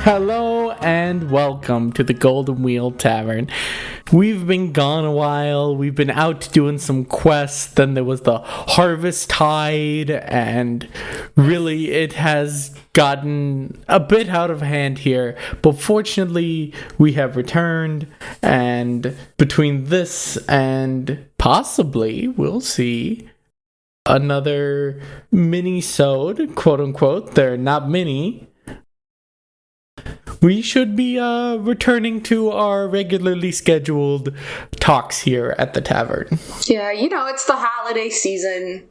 Hello and welcome to the Golden Wheel Tavern. We've been gone a while. We've been out doing some quests. Then there was the Harvest Tide, and really it has gotten a bit out of hand here. But fortunately, we have returned, and between this and possibly, we'll see, another mini-sode, quote-unquote. They're not mini. We should be returning to our regularly scheduled talks here at the tavern. Yeah, it's the holiday season.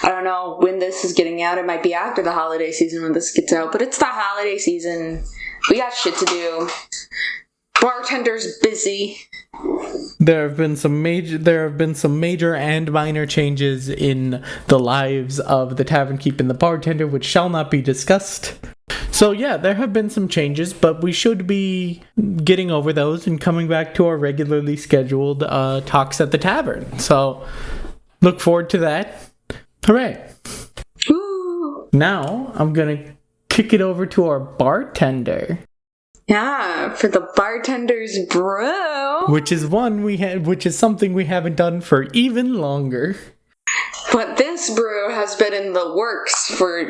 I don't know when this is getting out. It might be after the holiday season when this gets out, but it's the holiday season. We got shit to do. Bartender's busy. There have been some major and minor changes in the lives of the tavern keep and the bartender, which shall not be discussed. So yeah, there have been some changes, but we should be getting over those and coming back to our regularly scheduled talks at the tavern. So look forward to that. Hooray! Woo. Now I'm gonna kick it over to our bartender. Yeah, for the bartender's brew. Which is something we haven't done for even longer. But this brew has been in the works for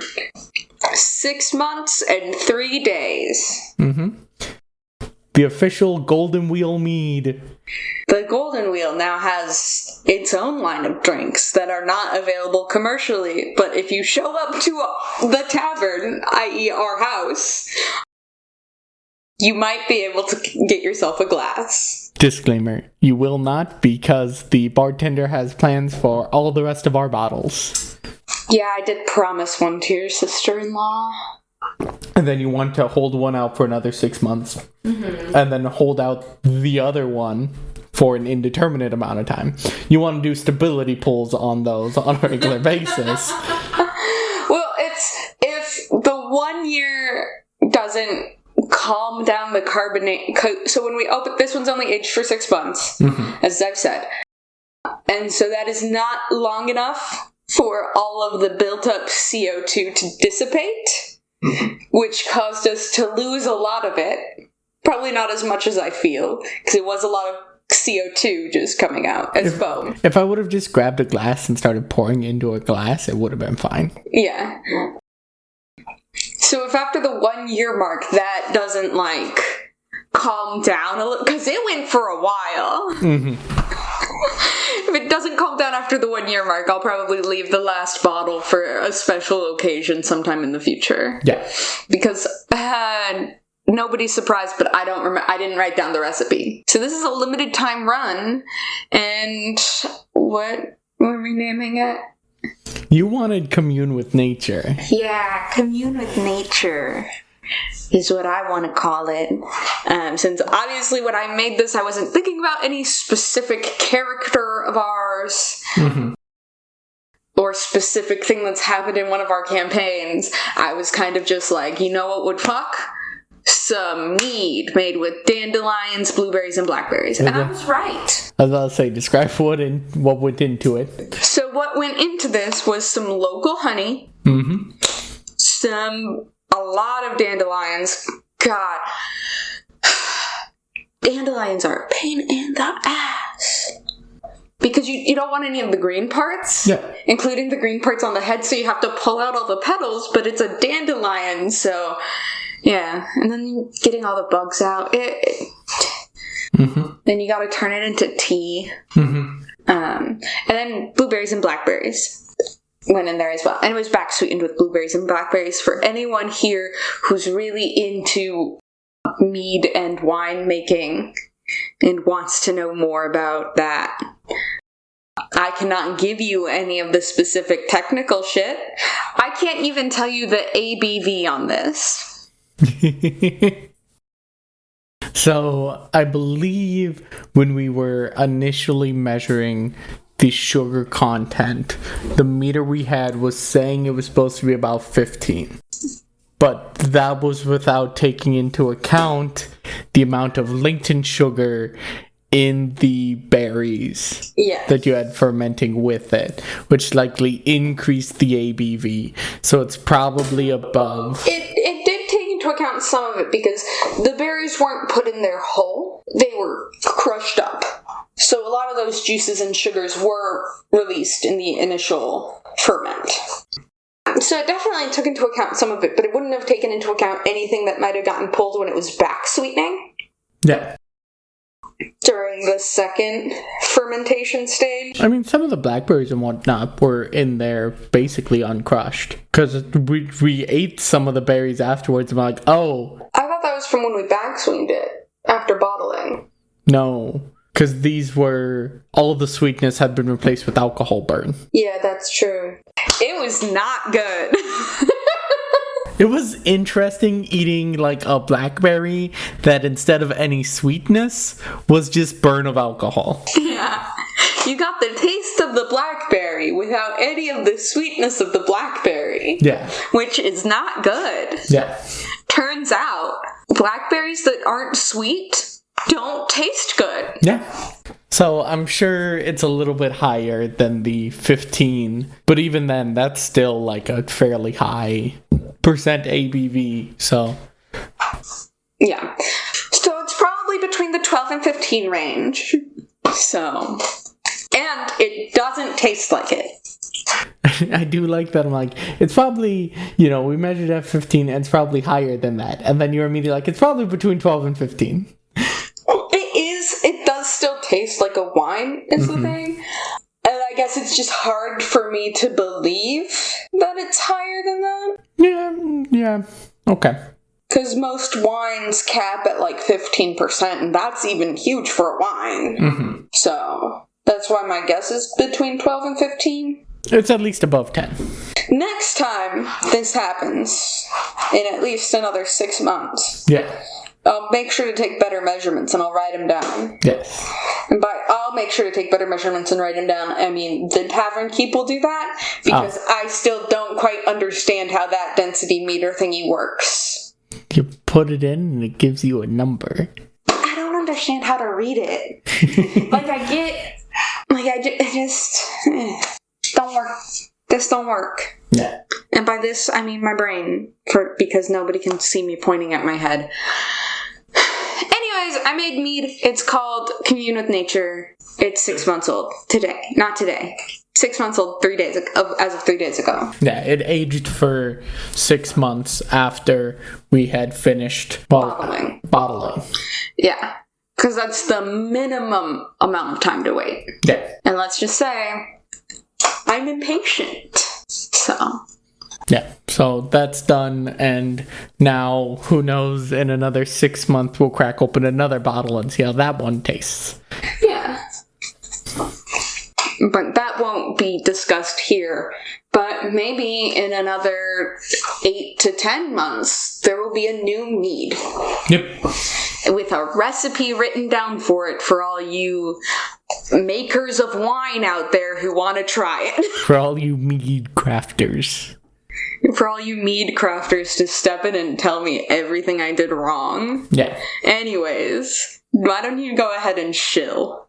6 months and 3 days. Mm-hmm. The official Golden Wheel mead. The Golden Wheel now has its own line of drinks that are not available commercially, but if you show up to the tavern, i.e. our house, you might be able to get yourself a glass. Disclaimer, you will not, because the bartender has plans for all the rest of our bottles. Yeah, I did promise one to your sister-in-law. And then you want to hold one out for another 6 months. Mm-hmm. And then hold out the other one for an indeterminate amount of time. You want to do stability pulls on those on a regular basis. Well, it's if the 1 year doesn't calm down the carbonate. So when we open, this one's only aged for 6 months, mm-hmm. as I've said. And so that is not long enough for all of the built-up CO2 to dissipate, which caused us to lose a lot of it. Probably not as much as I feel, because it was a lot of CO2 just coming out as foam. If I would have just grabbed a glass and started pouring into a glass, it would have been fine. Yeah. So if after the 1 year mark that doesn't, calm down a little, because it went for a while. Mm-hmm. If it doesn't calm down after the 1 year mark, I'll probably leave the last bottle for a special occasion sometime in the future. Yeah. Because nobody's surprised, but I don't remember. I didn't write down the recipe. So this is a limited time run, and what were we naming it? You wanted Commune with Nature. Yeah, Commune with Nature is what I want to call it. Since obviously when I made this, I wasn't thinking about any specific character of ours. Mm-hmm. Or specific thing that's happened in one of our campaigns. I was kind of just like, you know what would fuck? Some mead made with dandelions, blueberries, and blackberries. And I was right. I was about to say, describe what went into it. So what went into this was some local honey, mm-hmm. a lot of dandelions. God. Dandelions are a pain in the ass. Because you don't want any of the green parts, yeah. Including the green parts on the head, so you have to pull out all the petals, but it's a dandelion, so... Yeah, and then getting all the bugs out. Mm-hmm. Then you gotta turn it into tea. Mm-hmm. And then blueberries and blackberries went in there as well. And it was back sweetened with blueberries and blackberries. For anyone here who's really into mead and wine making and wants to know more about that, I cannot give you any of the specific technical shit. I can't even tell you the ABV on this. So, I believe when we were initially measuring the sugar content, the meter we had was saying it was supposed to be about 15. But that was without taking into account the amount of latent sugar in the berries that you had fermenting with it, which likely increased the ABV. So it's probably above. It did take into account account some of it because the berries weren't put in their whole. They were crushed up. So a lot of those juices and sugars were released in the initial ferment. So it definitely took into account some of it, but it wouldn't have taken into account anything that might have gotten pulled when it was back sweetening. Yeah. During the second fermentation stage. I mean, some of the blackberries and whatnot were in there basically uncrushed. Because we ate some of the berries afterwards and we're like, oh. I thought that was from when we back sweetened it, after bottling. No. Because these were, all of the sweetness had been replaced with alcohol burn. Yeah, that's true. It was not good. It was interesting eating like a blackberry that instead of any sweetness was just burn of alcohol. Yeah. You got the taste of the blackberry without any of the sweetness of the blackberry. Yeah. Which is not good. Yeah. Turns out, blackberries that aren't sweet don't taste good. Yeah. So I'm sure it's a little bit higher than the 15, but even then, that's still like a fairly high percent ABV, so. Yeah. So it's probably between the 12 and 15 range. So. And it doesn't taste like it. I do like that. I'm like, it's probably, we measured at 15 and it's probably higher than that. And then you're immediately like, it's probably between 12 and 15. It does still taste like a wine, is the thing. And I guess it's just hard for me to believe that it's higher than that. Yeah. Okay. Because most wines cap at like 15%, and that's even huge for a wine. Mm-hmm. So, that's why my guess is between 12 and 15. It's at least above 10. Next time this happens, in at least another 6 months, Yeah. I'll make sure to take better measurements and I'll write them down. Yes. And by I'll make sure to take better measurements and write them down, I mean the Tavern Keep will do that, because I still don't quite understand how that density meter thingy works. You put it in and it gives you a number. I don't understand how to read it. It just don't work. This don't work. Yeah. And by this, I mean my brain, because nobody can see me pointing at my head. Anyways, I made mead. It's called Commune with Nature. It's 6 months old. Today. Not today. 6 months old, 3 days ago, as of 3 days ago. Yeah, it aged for 6 months after we had finished bottling. Yeah. Because that's the minimum amount of time to wait. Yeah. And let's just say, I'm impatient. So. Yeah, so that's done, and now, who knows, in another 6 months we'll crack open another bottle and see how that one tastes. Yeah. But that won't be discussed here. But maybe in another 8 to 10 months, there will be a new mead. Yep. With a recipe written down for it for all you makers of wine out there who want to try it. For all you mead crafters. For all you mead crafters to step in and tell me everything I did wrong. Yeah. Anyways, why don't you go ahead and shill?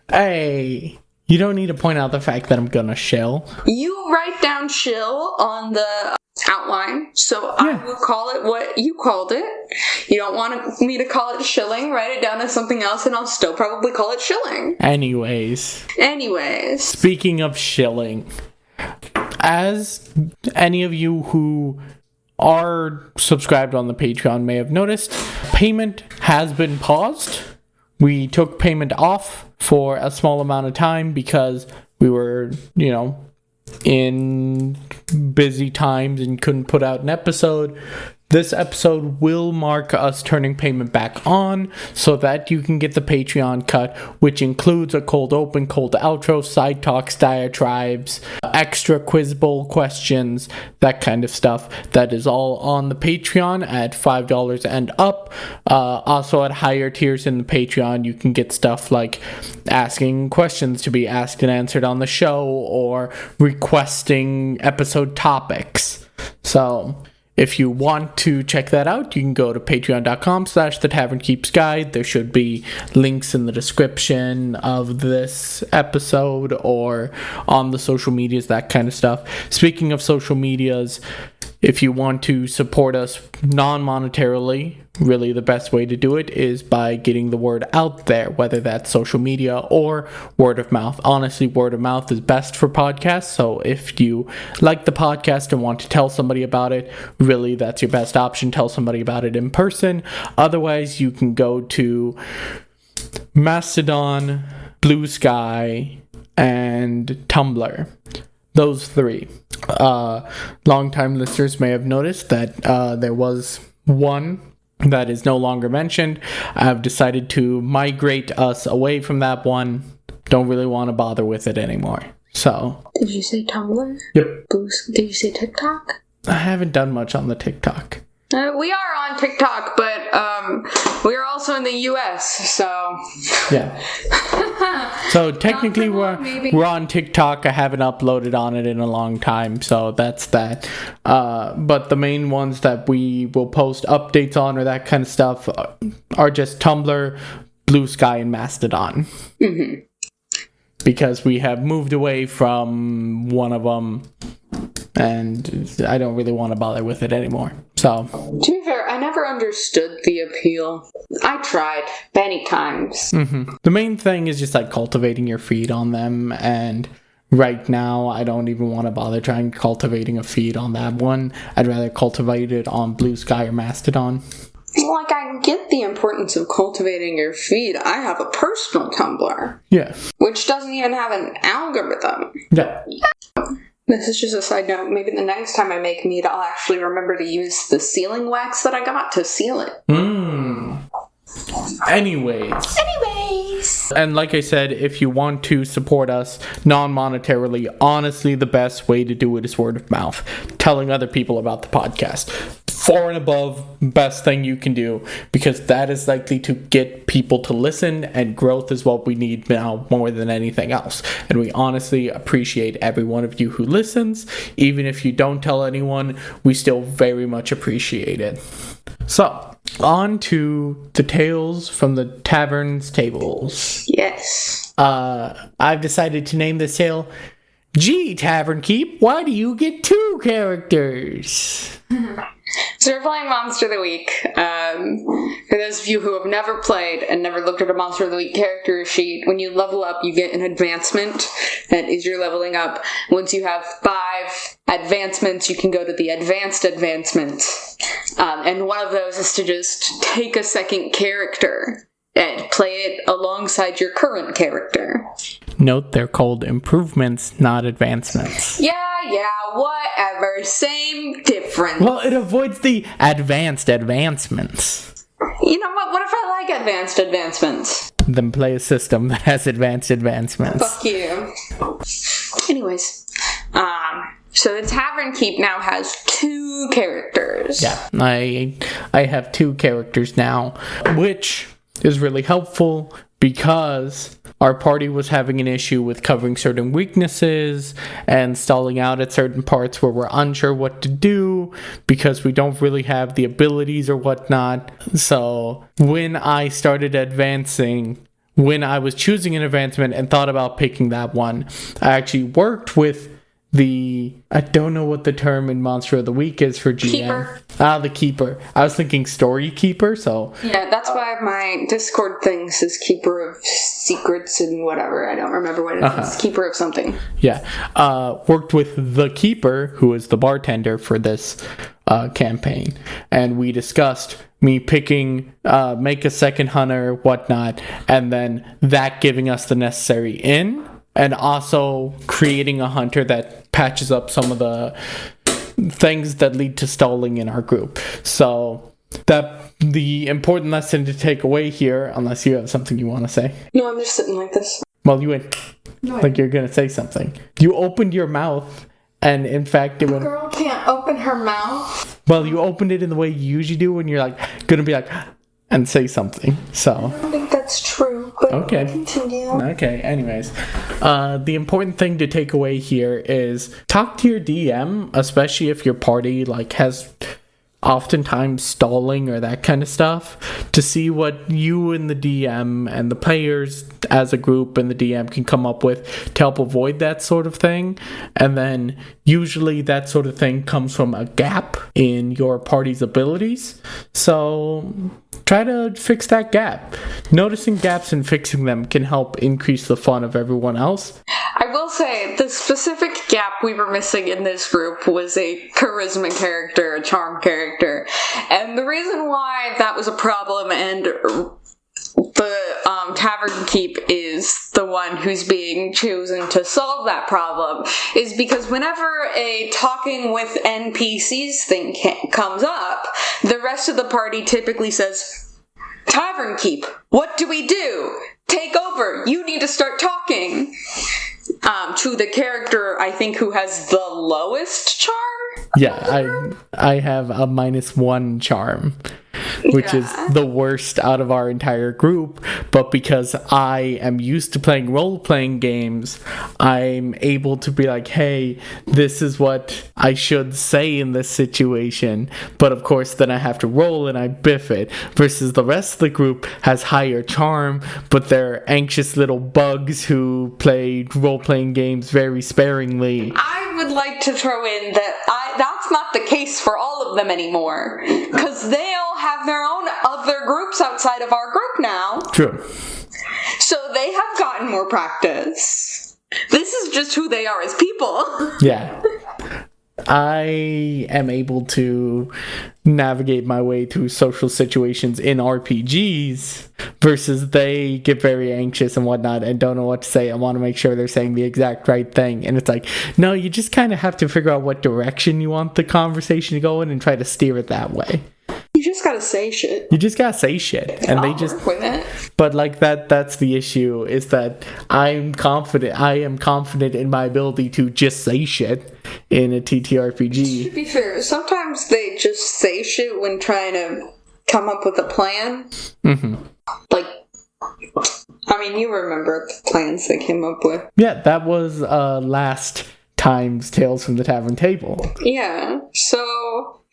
Hey, you don't need to point out the fact that I'm gonna shill. You write down shill on the outline, so I will call it what you called it. You don't want me to call it shilling, write it down as something else and I'll still probably call it shilling. Anyways. Speaking of shilling, as any of you who are subscribed on the Patreon may have noticed, payment has been paused. We took payment off for a small amount of time because we were, in busy times and couldn't put out an episode. This episode will mark us turning payment back on so that you can get the Patreon cut, which includes a cold open, cold outro, side talks, diatribes, extra quiz bowl questions, that kind of stuff. That is all on the Patreon at $5 and up. Also at higher tiers in the Patreon, you can get stuff like asking questions to be asked and answered on the show or requesting episode topics. So if you want to check that out, you can go to patreon.com/thetavernkeepsguide. There should be links in the description of this episode or on the social medias, that kind of stuff. Speaking of social medias, If you want to support us non-monetarily, really the best way to do it is by getting the word out there, whether that's social media or word of mouth. Honestly, word of mouth is best for podcasts, so if you like the podcast and want to tell somebody about it, really that's your best option. Tell somebody about it in person. Otherwise, you can go to Mastodon, Blue Sky, and Tumblr. Those three. Longtime listeners may have noticed that there was one that is no longer mentioned. I've decided to migrate us away from that one. Don't really want to bother with it anymore. So. Did you say Tumblr? Yep. Did you say TikTok? I haven't done much on the TikTok. We are on TikTok, but we are also in the US, so... Yeah. So technically we're on TikTok. I haven't uploaded on it in a long time, so that's that. But the main ones that we will post updates on or that kind of stuff are just Tumblr, Blue Sky, and Mastodon. Mm-hmm. Because we have moved away from one of them, and I don't really want to bother with it anymore. So, to be fair, I never understood the appeal. I tried many times. Mm-hmm. The main thing is just like cultivating your feed on them, and right now I don't even want to bother trying cultivating a feed on that one. I'd rather cultivate it on Blue Sky or Mastodon. Like, I get the importance of cultivating your feed. I have a personal Tumblr. Yeah. Which doesn't even have an algorithm. Yeah. This is just a side note. Maybe the next time I make meat, I'll actually remember to use the sealing wax that I got to seal it. Anyways. And like I said, if you want to support us non-monetarily, honestly, the best way to do it is word of mouth. Telling other people about the podcast. Far and above, best thing you can do, because that is likely to get people to listen, and growth is what we need now more than anything else. And we honestly appreciate every one of you who listens. Even if you don't tell anyone, we still very much appreciate it. So, on to the Tales from the Tavern's Tables. Yes. I've decided to name this tale, Gee, Tavern Keep, why do you get 2 characters? So we're playing Monster of the Week. For those of you who have never played and never looked at a Monster of the Week character sheet, when you level up, you get an advancement. That is your leveling up. Once you have 5 advancements, you can go to the advanced advancements. And one of those is to just take a second character and play it alongside your current character. Note they're called improvements, not advancements. Yeah, whatever. Same difference. Well, it avoids the advanced advancements. You know what? What if I like advanced advancements? Then play a system that has advanced advancements. Fuck you. Anyways, so the Tavern Keep now has 2 characters. Yeah, I have 2 characters now, which is really helpful because our party was having an issue with covering certain weaknesses and stalling out at certain parts where we're unsure what to do because we don't really have the abilities or whatnot. So when I started advancing, when I was choosing an advancement and thought about picking that one, I actually worked with I don't know what the term in Monster of the Week is for GM. Keeper. The Keeper. I was thinking Story Keeper, so... Yeah, that's why my Discord thing says Keeper of Secrets and whatever. I don't remember what it is. Keeper of something. Yeah. Worked with the Keeper, who is the bartender for this campaign. And we discussed me picking, make a second hunter, whatnot, and then that giving us the necessary in. And also creating a hunter that patches up some of the things that lead to stalling in our group. So that the important lesson to take away here, unless you have something you want to say. No, I'm just sitting like this. Well, you went like you're going to say something. You opened your mouth, and in fact it went... Girl can't open her mouth. Well, you opened it in the way you usually do when you're like going to be like... and say something, so... I don't think that's true, but okay. Continue. Okay, anyways. The important thing to take away here is talk to your DM, especially if your party, has oftentimes stalling or that kind of stuff, to see what you and the DM and the players as a group and the DM can come up with to help avoid that sort of thing. And then usually that sort of thing comes from a gap in your party's abilities. So try to fix that gap. Noticing gaps and fixing them can help increase the fun of everyone else. I will say, the specific gap we were missing in this group was a charisma character, a charm character. And the reason why that was a problem, and the Tavern Keep is the one who's being chosen to solve that problem, is because whenever a talking with NPCs thing comes up, the rest of the party typically says, Tavern Keep, what do we do? Take over, you need to start talking. To the character, I think, who has the lowest charm? Yeah, I have a -1 charm, which is the worst out of our entire group, but because I am used to playing role-playing games, I'm able to be like, hey, this is what I should say in this situation, but of course then I have to roll and I biff it, versus the rest of the group has higher charm, but they're anxious little bugs who play role-playing games very sparingly. I would like to throw in that that's not the case for all of them anymore, because they all have their own other groups outside of our group now. True. So they have gotten more practice. This is just who they are as people. Yeah. I am able to navigate my way through social situations in RPGs versus they get very anxious and whatnot and don't know what to say and want to make sure they're saying the exact right thing. And it's like, no, you just kind of have to figure out what direction you want the conversation to go in and try to steer it that way. You just gotta say shit. You just gotta say shit. And they just work with it. But like that's the issue, is that I am confident in my ability to just say shit in a TTRPG. To be fair, sometimes they just say shit when trying to come up with a plan. Mm-hmm. Like, I mean, you remember the plans they came up with. Yeah, that was last time's Tales from the Tavern Table. Yeah, so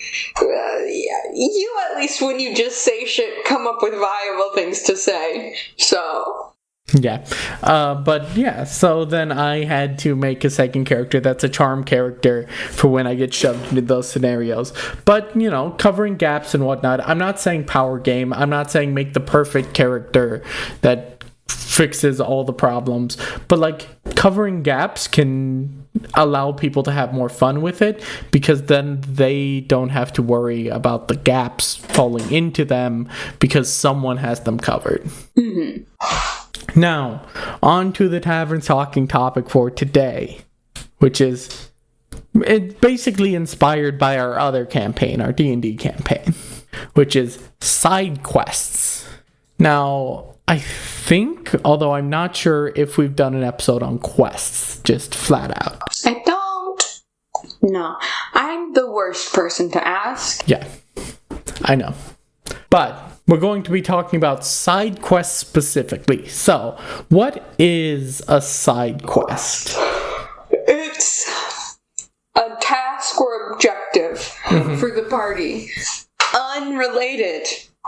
you at least, when you just say shit, come up with viable things to say. So yeah, but yeah, so then I had to make a second character that's a charm character for when I get shoved into those scenarios. But, you know, covering gaps and whatnot. I'm not saying power game. I'm not saying make the perfect character that fixes all the problems. But, like, covering gaps can allow people to have more fun with it, because then they don't have to worry about the gaps falling into them because someone has them covered. Mm-hmm. Now, on to the Tavern Talking topic for today, which is basically inspired by our other campaign, our D&D campaign, which is Sidequests. Now, I think, although I'm not sure if we've done an episode on quests, just flat out. I don't. No. I'm the worst person to ask. Yeah, I know. But we're going to be talking about side quests specifically. So, what is a side quest? It's a task or objective for the party, unrelated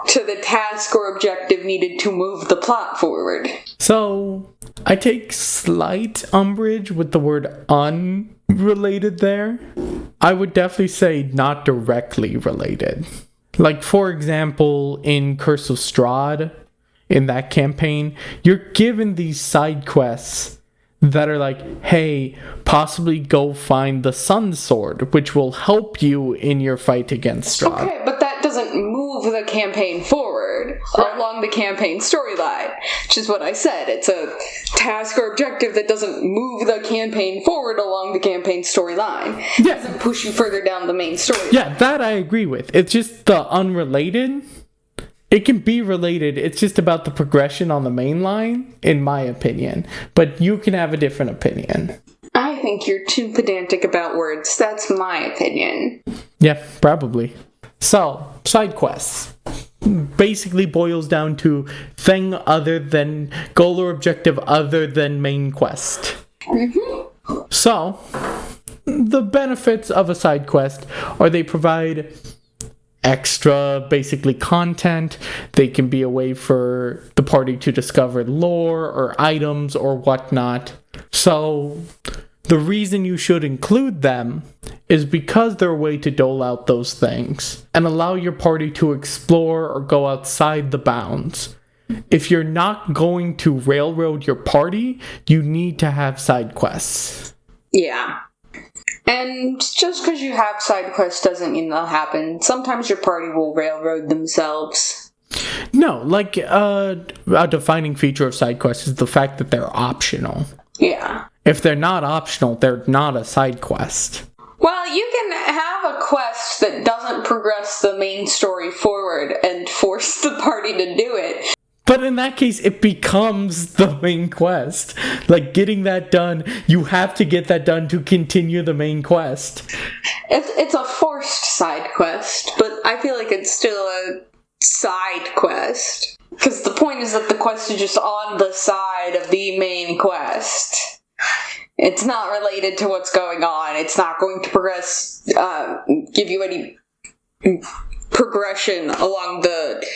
to the task or objective needed to move the plot forward. So, I take slight umbrage with the word unrelated there. I would definitely say not directly related. Like, for example, in Curse of Strahd, in that campaign, you're given these side quests that are like, hey, possibly go find the Sun Sword, which will help you in your fight against Strahd. Okay, but that doesn't move the campaign forward along the campaign storyline, which is what I said. It's a task or objective that doesn't move the campaign forward along the campaign storyline. It doesn't push you further down the main story. Yeah, that I agree with. It's just the unrelated. It can be related. It's just about the progression on the main line, in my opinion. But you can have a different opinion. I think you're too pedantic about words. That's my opinion. Yeah, probably. So, side quests basically boils down to thing other than goal or objective other than main quest. Mm-hmm. So, the benefits of a side quest are they provide extra, basically, content. They can be a way for the party to discover lore or items or whatnot. So the reason you should include them is because they're a way to dole out those things and allow your party to explore or go outside the bounds. If you're not going to railroad your party, you need to have side quests. Yeah. And just because you have side quests doesn't mean they'll happen. Sometimes your party will railroad themselves. No, like, a defining feature of side quests is the fact that they're optional. Yeah. If they're not optional, they're not a side quest. Well, you can have a quest that doesn't progress the main story forward and force the party to do it. But in that case, it becomes the main quest. Like, getting that done, you have to get that done to continue the main quest. It's a forced side quest, but I feel like it's still a side quest. Because the point is that the quest is just on the side of the main quest. It's not related to what's going on. It's not going to progress, give you any progression along the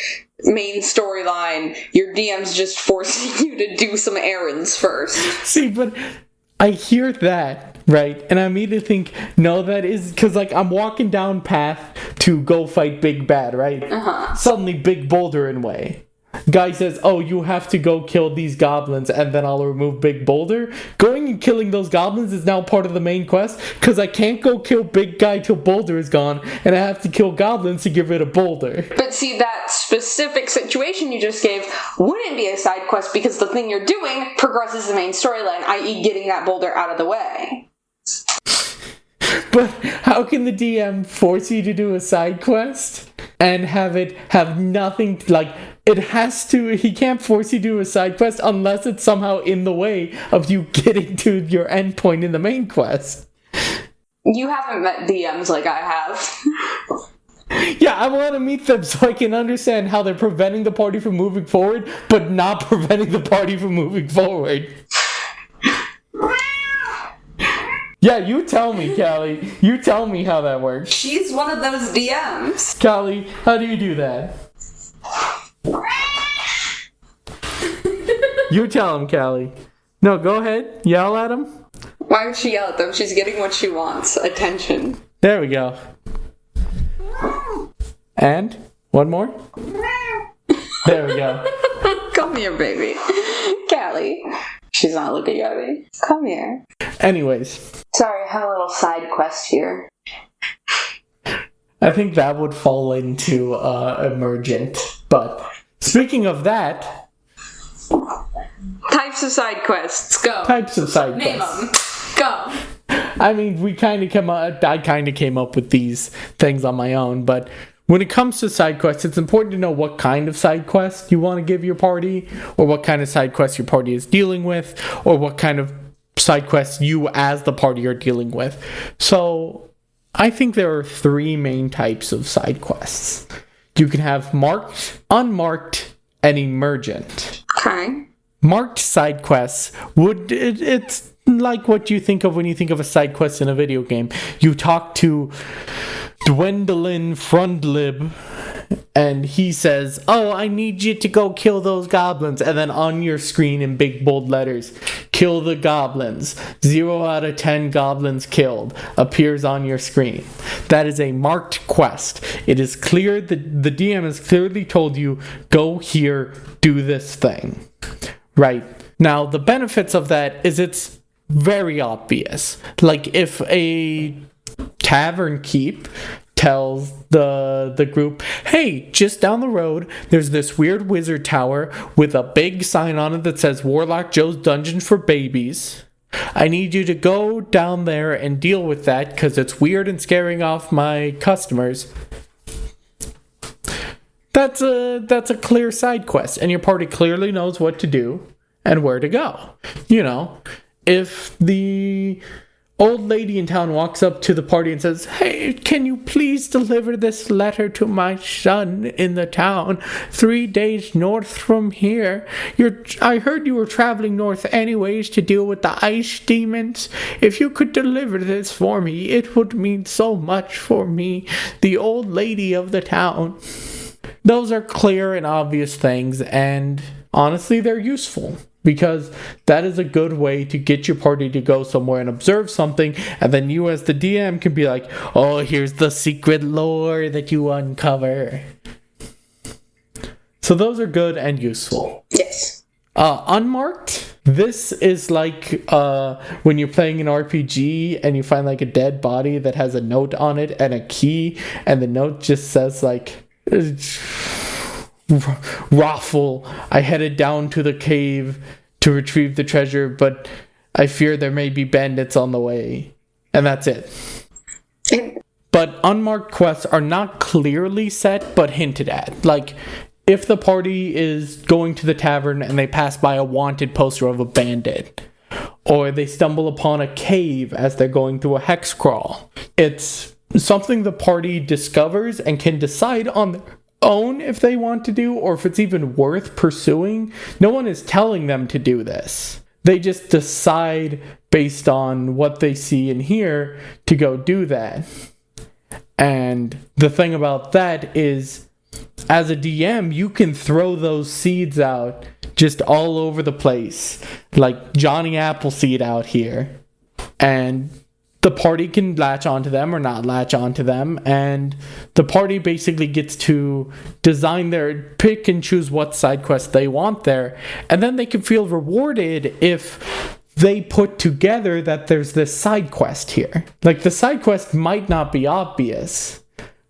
main storyline. Your DM's just forcing you to do some errands first. See, but I hear that, right? And I immediately think, no, that is... Because, like, I'm walking down path to go fight Big Bad, right? Uh-huh. Suddenly, Big Boulder in way. Guy says, oh, you have to go kill these goblins and then I'll remove Big Boulder. Going and killing those goblins is now part of the main quest because I can't go kill Big Guy till Boulder is gone and I have to kill goblins to get rid of Boulder. But see, that specific situation you just gave wouldn't be a side quest because the thing you're doing progresses the main storyline, i.e. getting that Boulder out of the way. But how can the DM force you to do a side quest and have nothing, like, it has to, he can't force you to do a side quest unless it's somehow in the way of you getting to your endpoint in the main quest. You haven't met DMs like I have. Yeah, I want to meet them so I can understand how they're preventing the party from moving forward, but not preventing the party from moving forward. Yeah, you tell me, Callie. You tell me how that works. She's one of those DMs. Callie, how do you do that? You tell him, Callie. No, go ahead. Yell at him. Why would she yell at them? She's getting what she wants. Attention. There we go. And? One more? There we go. Come here, baby. Callie. She's not looking at me. Come here. Anyways. Sorry, I have a little side quest here. I think that would fall into emergent. But speaking of that... Types of side quests. Go. Types of side Name quests. them. Go. I mean, I kind of came up with these things on my own, but when it comes to side quests, it's important to know what kind of side quest you want to give your party, or what kind of side quest your party is dealing with, or what kind of side quests you as the party are dealing with. So, I think there are 3 main types of side quests. You can have marked, unmarked, and emergent. Okay. Marked side quests it's like what you think of when you think of a side quest in a video game. You talk to Gwendolyn Frundlib and he says, oh, I need you to go kill those goblins. And then on your screen in big bold letters, kill the goblins. 0 out of 10 goblins killed appears on your screen. That is a marked quest. It is clear that the DM has clearly told you, go here, do this thing. Right. Now, the benefits of that is it's very obvious. Like, if a tavern keep tells the group, hey, just down the road, there's this weird wizard tower with a big sign on it that says Warlock Joe's Dungeon for Babies. I need you to go down there and deal with that because it's weird and scaring off my customers. That's a clear side quest, and your party clearly knows what to do and where to go. You know, if the old lady in town walks up to the party and says, "Hey, can you please deliver this letter to my son in the town 3 days north from here? I heard you were traveling north anyways to deal with the ice demons. If you could deliver this for me, it would mean so much for me, the old lady of the town." Those are clear and obvious things, and honestly, they're useful. Because that is a good way to get your party to go somewhere and observe something, and then you as the DM can be like, "Oh, here's the secret lore that you uncover." So those are good and useful. Yes. Unmarked. This is like when you're playing an RPG and you find like a dead body that has a note on it and a key, and the note just says like, "Raffle, I headed down to the cave to retrieve the treasure, but I fear there may be bandits on the way." And that's it. But unmarked quests are not clearly set, but hinted at. Like, if the party is going to the tavern and they pass by a wanted poster of a bandit, or they stumble upon a cave as they're going through a hex crawl, it's something the party discovers and can decide on their own if they want to do, or if it's even worth pursuing. No one is telling them to do this. They just decide based on what they see and hear to go do that. And the thing about that is, as a DM, you can throw those seeds out just all over the place, like Johnny Appleseed out here. And the party can latch onto them or not latch onto them, and the party basically gets to pick and choose what side quest they want there, and then they can feel rewarded if they put together that there's this side quest here. Like, the side quest might not be obvious,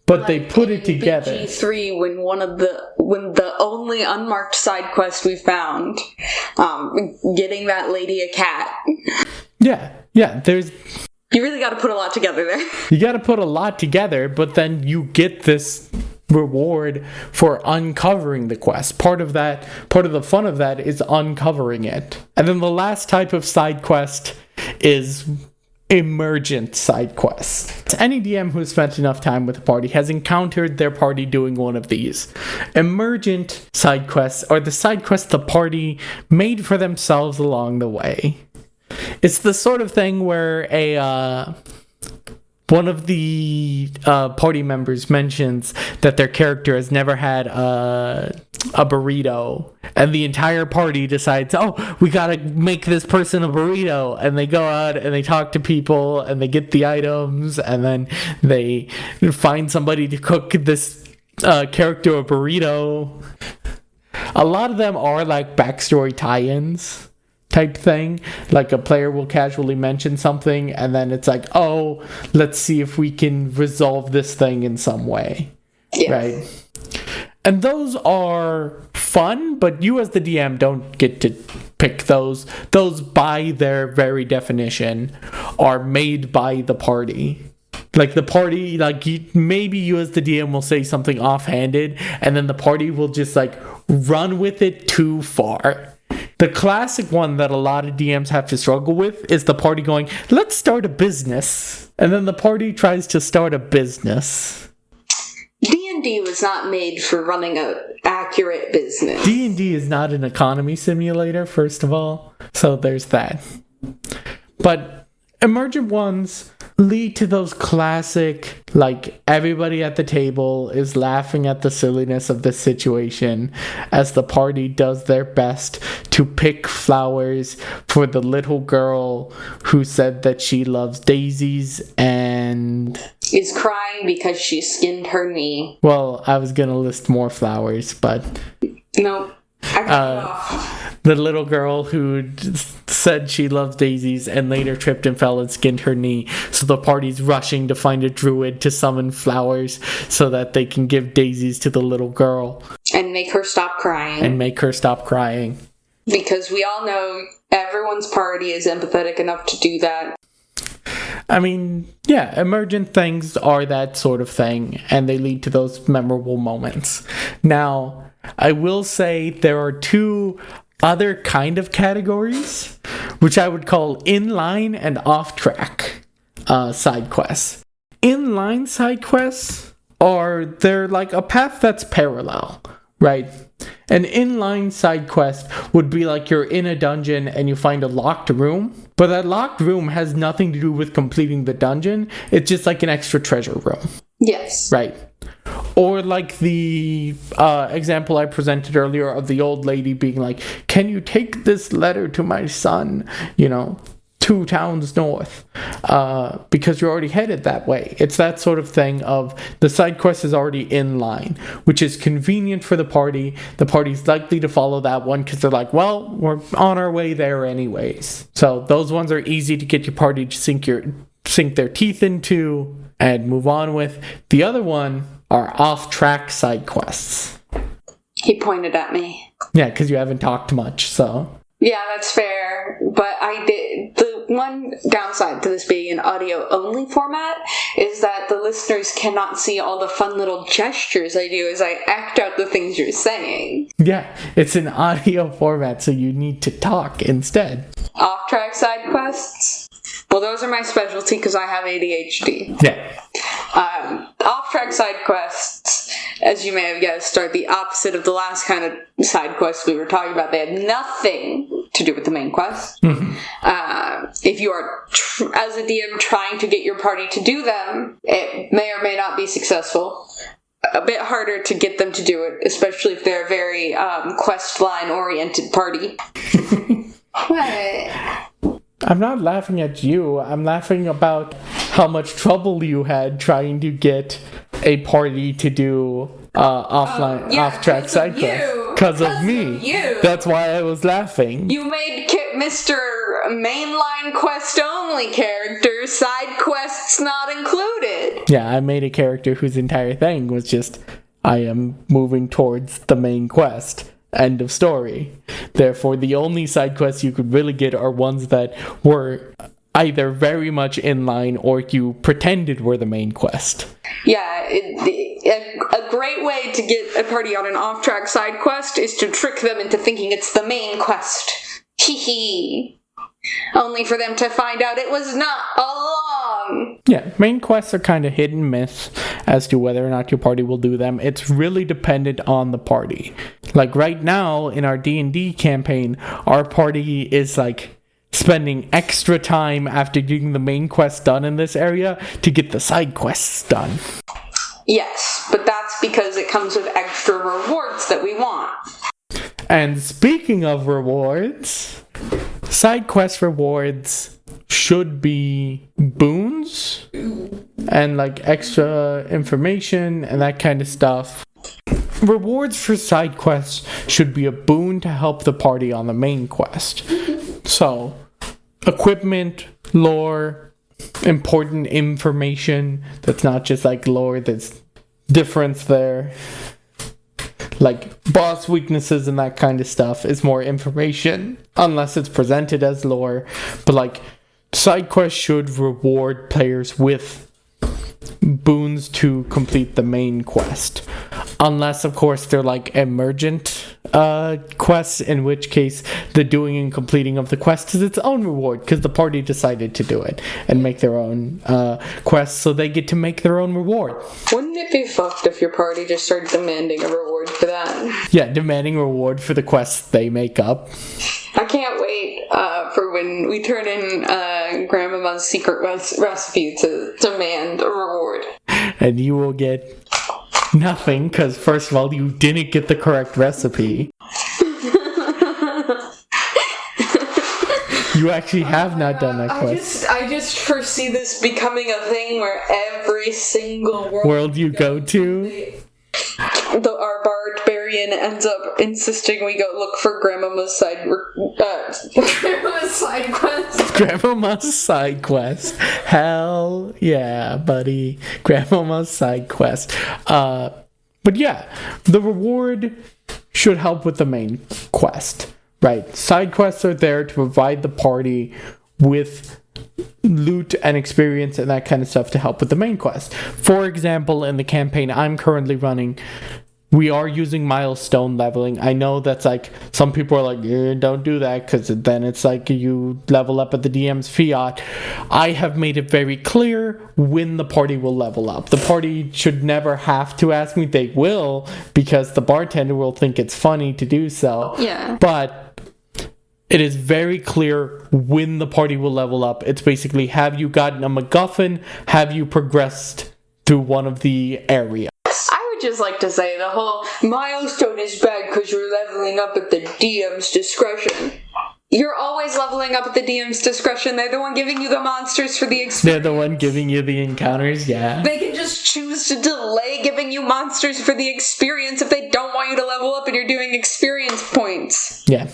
but like they put it together. BG3, when the only unmarked side quest we found, getting that lady a cat. Yeah, there's... You really got to put a lot together there. You got to put a lot together, but then you get this reward for uncovering the quest. Part of the fun of that is uncovering it. And then the last type of side quest is emergent side quests. Any DM who's spent enough time with a party has encountered their party doing one of these. Emergent side quests are the side quests the party made for themselves along the way. It's the sort of thing where one of the party members mentions that their character has never had a burrito, and the entire party decides, "Oh, we gotta make this person a burrito," and they go out and they talk to people and they get the items, and then they find somebody to cook this character a burrito. A lot of them are like backstory tie-ins type thing. Like, a player will casually mention something and then it's like, "Oh, let's see if we can resolve this thing in some way." Yeah. Right? And those are fun, but you as the DM don't get to pick those. Those, by their very definition, are made by the party. Like, the party, like, maybe you as the DM will say something offhanded, and then the party will just, like, run with it too far. The classic one that a lot of DMs have to struggle with is the party going, "Let's start a business." And then the party tries to start a business. D&D was not made for running an accurate business. D&D is not an economy simulator, first of all. So there's that. But emergent ones lead to those classic, like, everybody at the table is laughing at the silliness of the situation as the party does their best to pick flowers for the little girl who said that she loves daisies and is crying because she skinned her knee. Well, I was gonna list more flowers, but nope. I got it off. The little girl who said she loves daisies and later tripped and fell and skinned her knee. So the party's rushing to find a druid to summon flowers so that they can give daisies to the little girl. And make her stop crying. Because we all know everyone's party is empathetic enough to do that. I mean, yeah, emergent things are that sort of thing, and they lead to those memorable moments. Now, I will say there are two other kind of categories, which I would call inline and off track. side quests. Inline side quests they're like a path that's parallel, right? An inline side quest would be like you're in a dungeon and you find a locked room, but that locked room has nothing to do with completing the dungeon. It's just like an extra treasure room. Yes. Right. Or like the example I presented earlier of the old lady being like, can you take this letter to my son, 2 towns north, because you're already headed that way. It's that sort of thing of the side quest is already in line, which is convenient for the party. The party's likely to follow that one because they're like, well, we're on our way there anyways. So those ones are easy to get your party to sink their teeth into and move on with. The other one are off-track side quests. He pointed at me. Yeah, because you haven't talked much, so... Yeah, that's fair, but the one downside to this being an audio-only format is that the listeners cannot see all the fun little gestures I do as I act out the things you're saying. Yeah, it's an audio format, so you need to talk instead. Off-track side quests? Well, those are my specialty because I have ADHD. Yeah. Off-track side quests, as you may have guessed, are the opposite of the last kind of side quests we were talking about. They have nothing to do with the main quest. Mm-hmm. If you are, as a DM, trying to get your party to do them, it may or may not be successful. A bit harder to get them to do it, especially if they're a very quest line-oriented party. What? I'm not laughing at you. I'm laughing about how much trouble you had trying to get a party to do off-track side quests. Because of me. That's why I was laughing. You made Mr. Mainline Quest Only character, side quests not included. Yeah, I made a character whose entire thing was just, I am moving towards the main quest. End of story. Therefore, the only side quests you could really get are ones that were either very much in line or you pretended were the main quest. Yeah, a great way to get a party on an off-track side quest is to trick them into thinking it's the main quest. Hee hee. Only for them to find out it was not all along. Yeah, main quests are kind of hit and miss as to whether or not your party will do them. It's really dependent on the party. Like right now in our D&D campaign, our party is like spending extra time after getting the main quest done in this area to get the side quests done. Yes, but that's because it comes with extra rewards that we want. And speaking of rewards, side quest rewards should be boons and like extra information and that kind of stuff. Rewards for side quests should be a boon to help the party on the main quest. So, equipment, lore, important information that's not just like lore, that's difference there. Like boss weaknesses and that kind of stuff is more information, unless it's presented as lore. But like side quests should reward players with boons to complete the main quest. Unless, of course, they're like emergent quests, in which case the doing and completing of the quest is its own reward because the party decided to do it and make their own quest, so they get to make their own reward. Wouldn't it be fucked if your party just started demanding a reward for that? Yeah, demanding a reward for the quests they make up. I can't wait for when we turn in Grandmama's secret recipe to demand a reward. And you will get nothing, because first of all, you didn't get the correct recipe. You actually have not done that quest. I just foresee this becoming a thing where every single world you go to, our barbarian ends up insisting we go look for Grandmama's Grandmama's side quest. Grandmama's side quest. Hell yeah, buddy. Grandmama's side quest. But yeah, the reward should help with the main quest, right? Side quests are there to provide the party with loot and experience and that kind of stuff to help with the main quest. For example, in the campaign I'm currently running, we are using milestone leveling. I know that's like, some people are like, don't do that because then it's like you level up at the DM's fiat. I have made it very clear when the party will level up. The party should never have to ask me. They will, because the bartender will think it's funny to do so. Yeah. But it is very clear when the party will level up. It's basically, have you gotten a MacGuffin? Have you progressed through one of the areas? Just like to say the whole milestone is bad because you're leveling up at the DM's discretion. You're always leveling up at the DM's discretion. They're the one giving you the monsters for the experience. They're the one giving you the encounters, yeah. They can just choose to delay giving you monsters for the experience if they don't want you to level up and you're doing experience points. Yeah.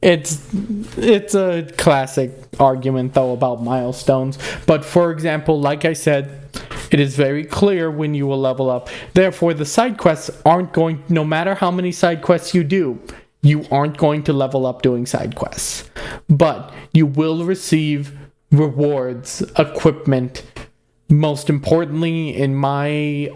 It's a classic argument, though, about milestones. But, for example, like I said, it is very clear when you will level up. Therefore, the side quests aren't going, no matter how many side quests you do, you aren't going to level up doing side quests. But you will receive rewards, equipment, most importantly in my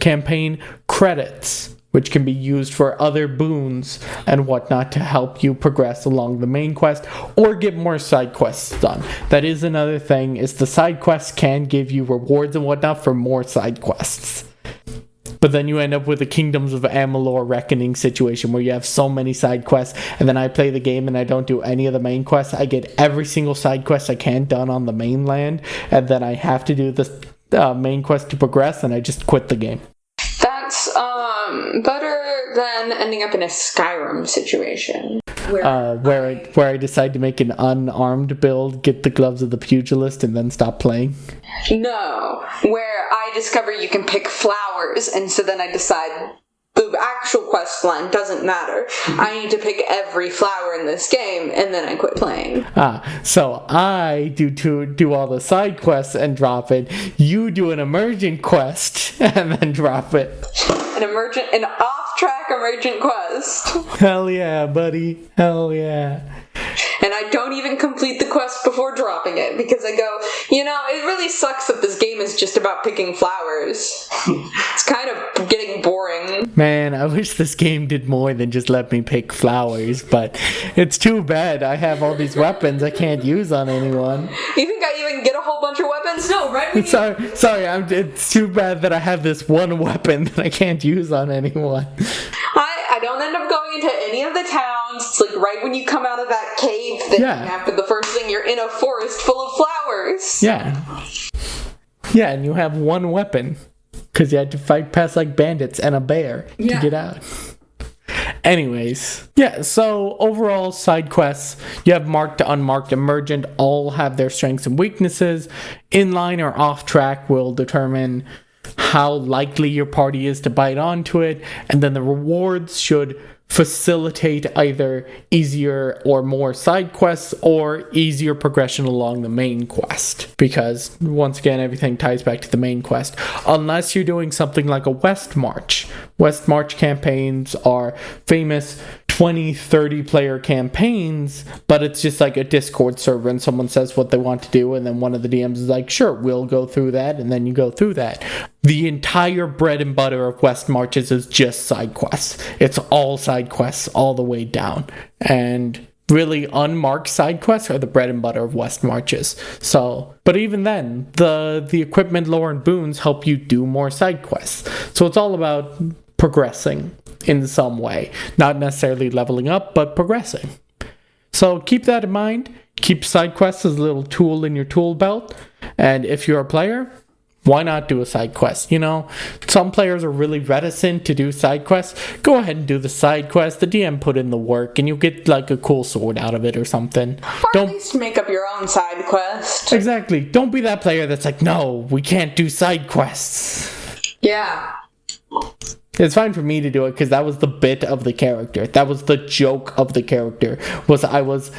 campaign, credits, which can be used for other boons and whatnot to help you progress along the main quest or get more side quests done. That is another thing, is the side quests can give you rewards and whatnot for more side quests. But then you end up with a Kingdoms of Amalur Reckoning situation where you have so many side quests, and then I play the game and I don't do any of the main quests. I get every single side quest I can done on the mainland, and then I have to do the main quest to progress, and I just quit the game. That's better than ending up in a Skyrim situation. Where I decide to make an unarmed build, get the gloves of the pugilist, and then stop playing. No, where I discover you can pick flowers, and so then I decide the actual quest line doesn't matter. I need to pick every flower in this game, and then I quit playing. So I do all the side quests and drop it. You do an emergent quest and then drop it. An off-track emergent quest. Hell yeah, buddy. Hell yeah. And I don't even complete the quest before dropping it, because I go, it really sucks that this game is just about picking flowers. It's kind of getting boring. Man, I wish this game did more than just let me pick flowers, but it's too bad. I have all these weapons I can't use on anyone. You think I even get a whole bunch of weapons? No, right? Sorry, it's too bad that I have this one weapon that I can't use on anyone. I don't end up going into any of the towns. It's like right when you come out of that cave thing, after the first thing, you're in a forest full of flowers. Yeah. Yeah, and you have one weapon, because you had to fight past like bandits and a bear to get out. Anyways, so overall side quests, you have marked, unmarked, emergent, all have their strengths and weaknesses. Inline or off track will determine how likely your party is to bite onto it, and then the rewards should facilitate either easier or more side quests or easier progression along the main quest, because once again everything ties back to the main quest, unless you're doing something like a West March. West March campaigns are famous 20-30 player campaigns, but it's just like a Discord server and someone says what they want to do, and then one of the DMs is like, sure, we'll go through that, and then you go through that. The entire bread and butter of West Marches is just side quests. It's all side quests all the way down, and really unmarked side quests are the bread and butter of West Marches. So, but even then, the equipment, lore, and boons help you do more side quests. So it's all about progressing in some way, not necessarily leveling up, but progressing. So keep that in mind. Keep side quests as a little tool in your tool belt, and if you're a player, why not do a side quest? Some players are really reticent to do side quests. Go ahead and do the side quest. The DM put in the work, and you'll get like a cool sword out of it or something. Or at least make up your own side quest. Exactly. Don't be that player that's like, no, we can't do side quests. Yeah. It's fine for me to do it because that was the bit of the character. That was the joke of the character. Was I was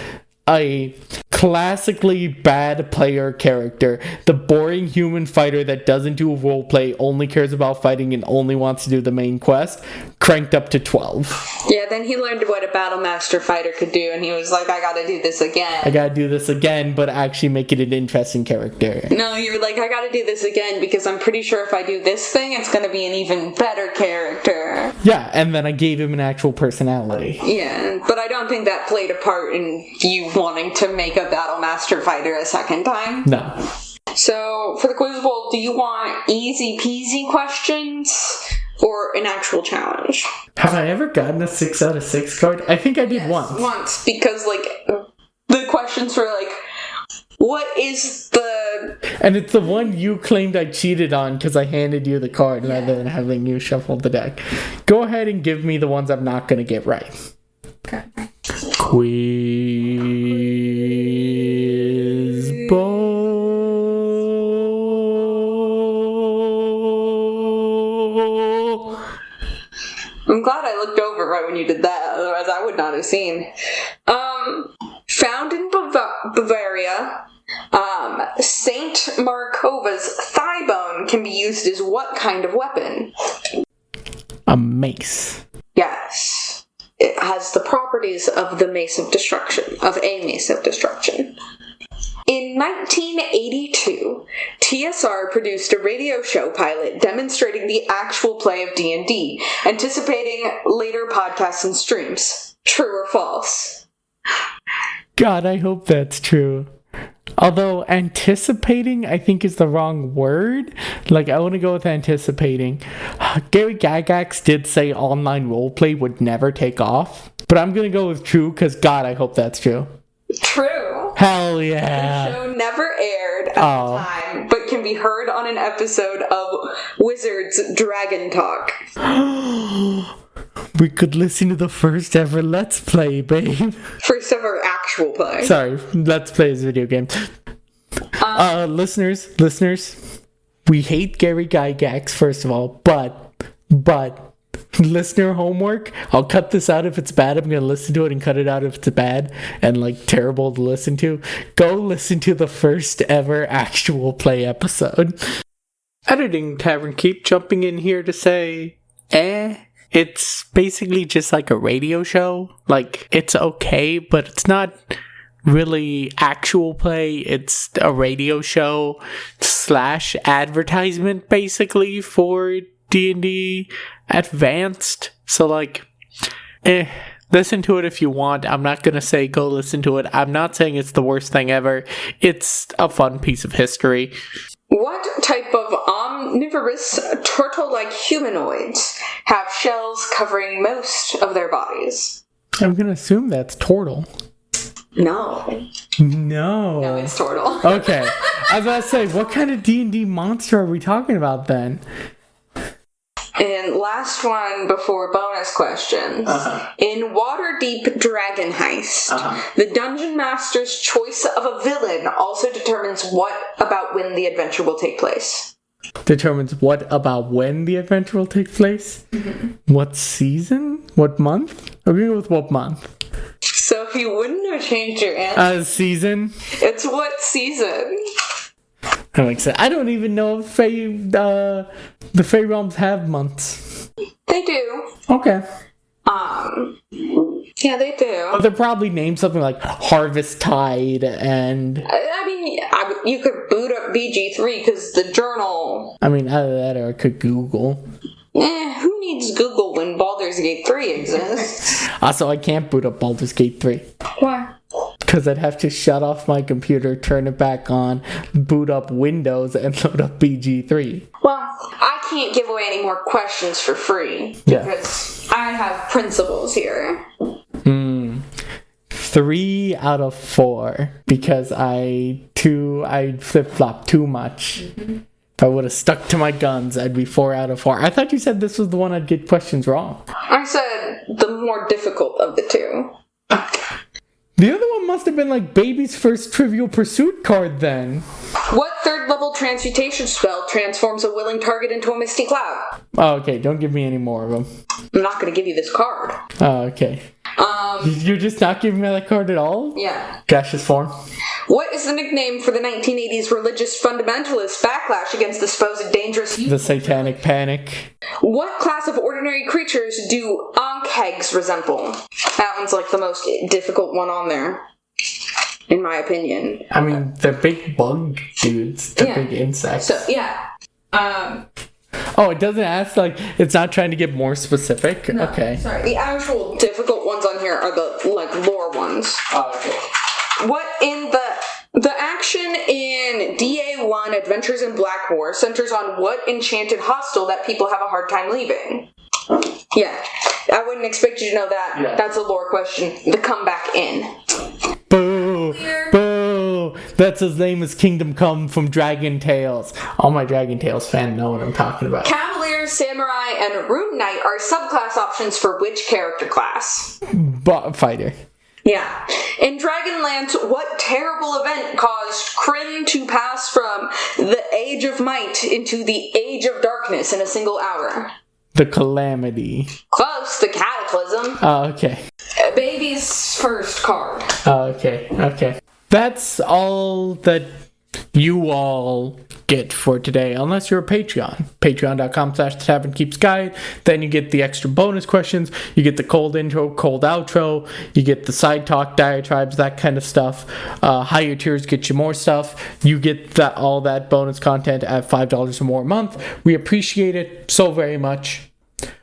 a classically bad player character. The boring human fighter that doesn't do roleplay, only cares about fighting, and only wants to do the main quest, cranked up to 12. Yeah, then he learned what a Battle Master fighter could do, and he was like, I gotta do this again. I gotta do this again, but actually make it an interesting character. No, you were like, I gotta do this again, because I'm pretty sure if I do this thing, it's gonna be an even better character. Yeah, and then I gave him an actual personality. Yeah, but I don't think that played a part in you wanting to make a Battle Master fighter a second time. No. So, for the quiz bowl, do you want easy peasy questions or an actual challenge? Have I ever gotten a 6 out of 6 card? I think I did once. Once, because, the questions were what is the... And it's the one you claimed I cheated on because I handed you the card rather than having you shuffle the deck. Go ahead and give me the ones I'm not going to get right. Okay. Quiz bowl. I'm glad I looked over right when you did that, otherwise I would not have seen. Found in Bavaria, Saint Markova's thigh bone can be used as what kind of weapon? A mace. Yes. It has the properties of the Mace of Destruction, of a Mace of Destruction. In 1982, TSR produced a radio show pilot demonstrating the actual play of D&D, anticipating later podcasts and streams. True or false? God, I hope that's true. Although anticipating, I think, is the wrong word. I want to go with anticipating. Gary Gygax did say online roleplay would never take off. But I'm going to go with true, because, God, I hope that's true. True. Hell yeah. The show never aired at the time, but can be heard on an episode of Wizards Dragon Talk. We could listen to the first ever Let's Play, babe. First ever actual play. Sorry, Let's Play is a video game. Listeners, we hate Gary Gygax, first of all, but, listener homework, I'll cut this out if it's bad. I'm going to listen to it and cut it out if it's bad and, terrible to listen to. Go listen to the first ever actual play episode. Editing Tavern Keep jumping in here to say, it's basically just like a radio show. It's okay, but it's not really actual play. It's a radio show / advertisement, basically, for D&D Advanced. So, listen to it if you want. I'm not gonna say go listen to it. I'm not saying it's the worst thing ever. It's a fun piece of history. What type of omnivorous turtle-like humanoids have shells covering most of their bodies? I'm gonna assume that's turtle. No. No, it's turtle. Okay. I was about to say, what kind of D&D monster are we talking about then? And last one before bonus questions. In Waterdeep Dragon Heist, the Dungeon Master's choice of a villain also determines what about when the adventure will take place. Determines what about when the adventure will take place? Mm-hmm. What season? What month? I'm going to go with what month. So if you wouldn't have changed your answer. Season? It's what season? That makes sense. I don't even know if the Fey Realms have months. They do. Okay. Yeah, they do. But they're probably named something like Harvest Tide and... you could boot up BG3 because the journal... either that or I could Google. Who needs Google when Baldur's Gate 3 exists? Also, I can't boot up Baldur's Gate 3. Why? Because I'd have to shut off my computer, turn it back on, boot up Windows, and load up BG3. Well, I can't give away any more questions for free. Yeah. Because I have principles here. 3 out of 4. Because I flip-flop too much. Mm-hmm. If I would have stuck to my guns, I'd be 4 out of 4. I thought you said this was the one I'd get questions wrong. I said the more difficult of the two. The other one must have been Baby's first Trivial Pursuit card then. What third-level transmutation spell transforms a willing target into a misty cloud? Oh, okay. Don't give me any more of them. I'm not going to give you this card. Oh, okay. You're just not giving me that card at all? Yeah. Gaseous form. What is the nickname for the 1980s religious fundamentalist backlash against the supposed dangerous... The Satanic Panic. What class of ordinary creatures do Ankh-eggs resemble? That one's like the most difficult one on there, in my opinion. I mean, they're big bug dudes. They're big insects. So, yeah. Oh, it doesn't ask, like, it's not trying to get more specific? No, okay. Sorry, the actual difficult ones on here are the, like, lore ones. Oh, okay. What in the action in DA1 Adventures in Black War centers on what enchanted hostel that people have a hard time leaving? Yeah, I wouldn't expect you to know that. Yeah. That's a lore question. The comeback in. Boo! Boo! That's his name is Kingdom Come from Dragon Tales. All my Dragon Tales fans know what I'm talking about. Cavalier, Samurai, and Rune Knight are subclass options for which character class? Fighter. Yeah. In Dragonlance, what terrible event caused Kryn to pass from the Age of Might into the Age of Darkness in a single hour? The Calamity. Close, the Cataclysm. Oh, okay. Baby's first card. Oh, okay. That's all that you all get for today, unless you're a Patreon. Patreon.com/tavernkeepsguide. Then you get the extra bonus questions. You get the cold intro, cold outro. You get the side talk, diatribes, that kind of stuff. Higher tiers get you more stuff. You get all that bonus content at $5 or more a month. We appreciate it so very much.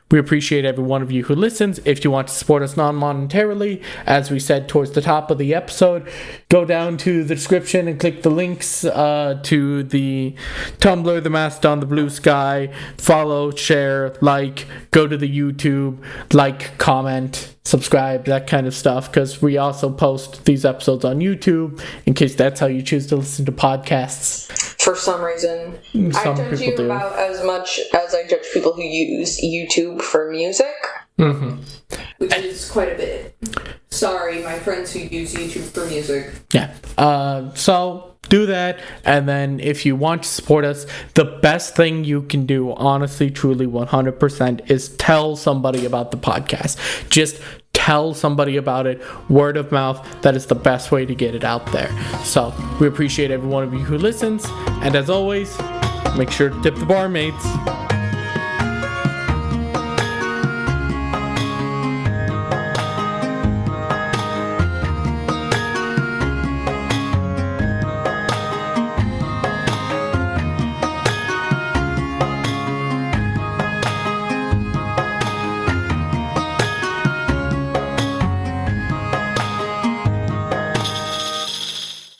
We appreciate every one of you who listens. If you want to support us non-monetarily, as we said towards the top of the episode, go down to the description and click the links to the Tumblr, the Mastodon, the Blue Sky. Follow, share, like, go to the YouTube, like, comment, subscribe, that kind of stuff, because we also post these episodes on YouTube, in case that's how you choose to listen to podcasts. For some reason. I judge you about as much as I judge people who use YouTube for music. Mm-hmm. Which is quite a bit. Sorry, my friends who use YouTube for music. Yeah. So do that, and then if you want to support us, the best thing you can do, honestly, truly, 100%, is tell somebody about the podcast. Just tell somebody about it. Word of mouth. That is the best way to get it out there. So we appreciate every one of you who listens, and as always, make sure to tip the barmaids.